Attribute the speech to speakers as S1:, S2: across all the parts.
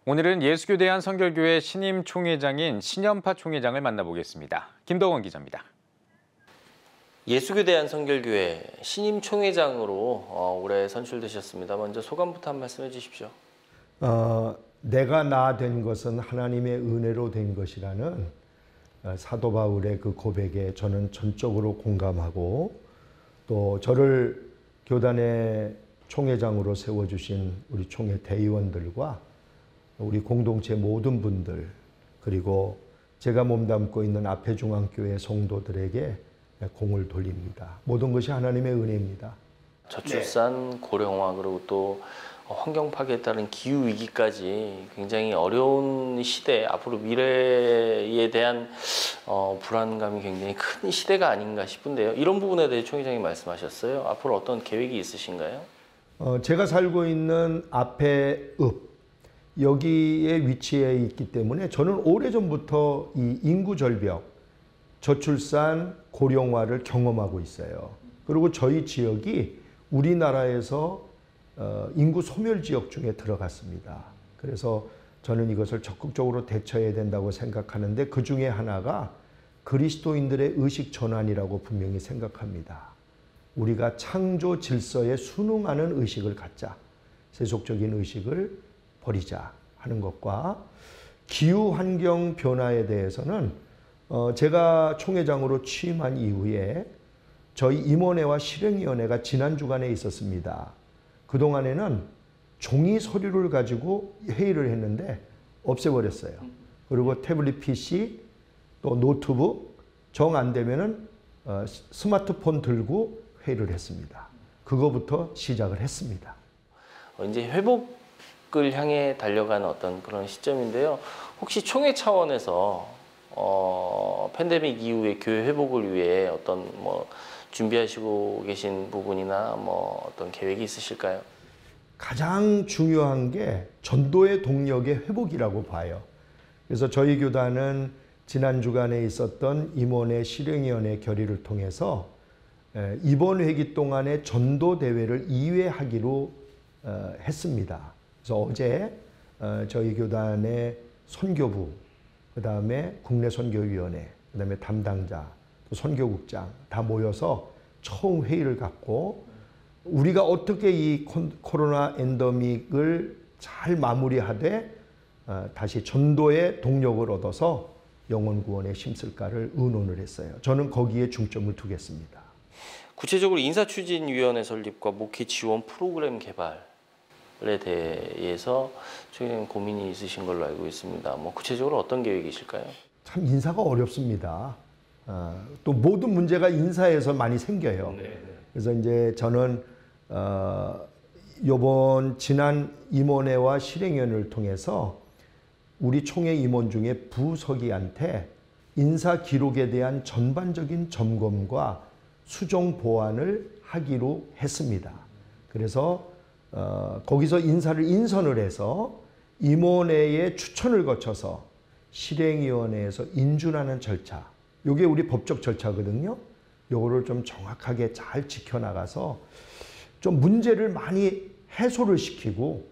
S1: 오늘은 예수교대한선결교회 신임 총회장인 신연파 총회장을 만나보겠습니다. 김덕원 기자입니다.
S2: 예수교대한선결교회 신임 총회장으로 올해 선출되셨습니다. 먼저 소감부터 한 말씀 해주십시오.
S3: 내가 나 된 것은 하나님의 은혜로 된 것이라는 사도 바울의 그 고백에 저는 전적으로 공감하고, 또 저를 교단의 총회장으로 세워주신 우리 총회 대의원들과 우리 공동체 모든 분들, 그리고 제가 몸담고 있는 앞에중앙교회 성도들에게 공을 돌립니다. 모든 것이 하나님의 은혜입니다.
S2: 저출산, 고령화, 그리고 또 환경 파괴에 따른 기후 위기까지 굉장히 어려운 시대, 앞으로 미래에 대한 불안감이 굉장히 큰 시대가 아닌가 싶은데요. 이런 부분에 대해 총회장이 말씀하셨어요. 앞으로 어떤 계획이 있으신가요?
S3: 제가 살고 있는 앞에읍, 여기에 위치해 있기 때문에 저는 오래전부터 이 인구 절벽, 저출산, 고령화를 경험하고 있어요. 그리고 저희 지역이 우리나라에서 인구 소멸 지역 중에 들어갔습니다. 그래서 저는 이것을 적극적으로 대처해야 된다고 생각하는데, 그 중에 하나가 그리스도인들의 의식 전환이라고 분명히 생각합니다. 우리가 창조 질서에 순응하는 의식을 갖자, 세속적인 의식을 버리자 하는 것과, 기후 환경 변화에 대해서는 제가 총회장으로 취임한 이후에 저희 임원회와 실행위원회가 지난 주간에 있었습니다. 그동안에는 종이 서류를 가지고 회의를 했는데 없애버렸어요. 그리고 태블릿 PC, 또 노트북, 정 안 되면은 스마트폰 들고 회의를 했습니다. 그거부터 시작을 했습니다.
S2: 이제 회복을 향해 달려가는 어떤 그런 시점인데요. 혹시 총회 차원에서 팬데믹 이후에 교회 회복을 위해 어떤 준비하시고 계신 부분이나 어떤 계획이 있으실까요?
S3: 가장 중요한 게 전도의 동력의 회복이라고 봐요. 그래서 저희 교단은 지난 주간에 있었던 임원회 실행위원회 결의를 통해서 이번 회기 동안에 전도 대회를 2회 하기로 했습니다. 그래서 어제 저희 교단의 선교부, 그 다음에 국내선교위원회, 그 다음에 담당자, 또 선교국장 다 모여서 처음 회의를 갖고, 우리가 어떻게 이 코로나 엔데믹을 잘 마무리하되 다시 전도의 동력을 얻어서 영혼 구원에 힘쓸까를 의논을 했어요. 저는 거기에 중점을 두겠습니다.
S2: 구체적으로 인사추진위원회 설립과 목회 지원 프로그램 개발에 대해서 총회장님 고민이 있으신 걸로 알고 있습니다. 구체적으로 어떤 계획이실까요?
S3: 참 인사가 어렵습니다. 또 모든 문제가 인사에서 많이 생겨요. 그래서 이제 저는 이번 지난 임원회와 실행위원회를 통해서 우리 총회 임원 중에 부서기한테 인사 기록에 대한 전반적인 점검과 수정 보완을 하기로 했습니다. 그래서 거기서 인사를 인선을 해서 임원회의 추천을 거쳐서 실행위원회에서 인준하는 절차, 이게 우리 법적 절차거든요. 요거를 좀 정확하게 잘 지켜나가서 좀 문제를 많이 해소를 시키고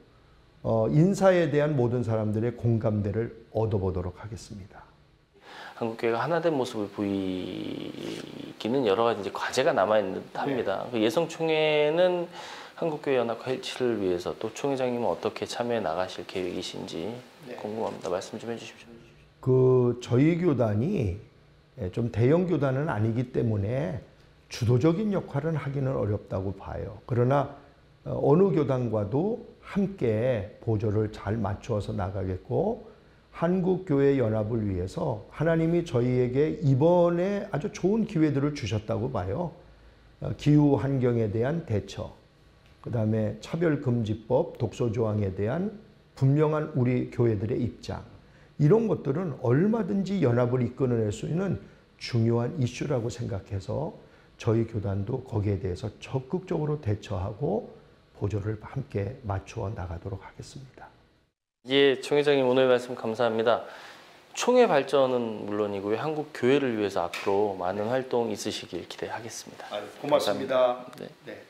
S3: 인사에 대한 모든 사람들의 공감대를 얻어보도록 하겠습니다.
S2: 한국교회가 하나된 모습을 보이기는 여러 가지 이제 과제가 남아있는 듯합니다. 네. 예성총회는 한국교회 연합회치를 위해서 또 총회장님은 어떻게 참여해 나가실 계획이신지 궁금합니다. 말씀 좀 해주십시오.
S3: 저희 교단이 좀 대형 교단은 아니기 때문에 주도적인 역할은 하기는 어렵다고 봐요. 그러나 어느 교단과도 함께 보조를 잘 맞추어서 나가겠고, 한국교회 연합을 위해서 하나님이 저희에게 이번에 아주 좋은 기회들을 주셨다고 봐요. 기후 환경에 대한 대처, 그 다음에 차별금지법, 독소조항에 대한 분명한 우리 교회들의 입장, 이런 것들은 얼마든지 연합을 이끌어낼 수 있는 중요한 이슈라고 생각해서 저희 교단도 거기에 대해서 적극적으로 대처하고 보조를 함께 맞추어 나가도록 하겠습니다.
S2: 예, 총회장님 오늘 말씀 감사합니다. 총회 발전은 물론이고요, 한국 교회를 위해서 앞으로 많은 활동 있으시길 기대하겠습니다.
S3: 고맙습니다.
S2: 네.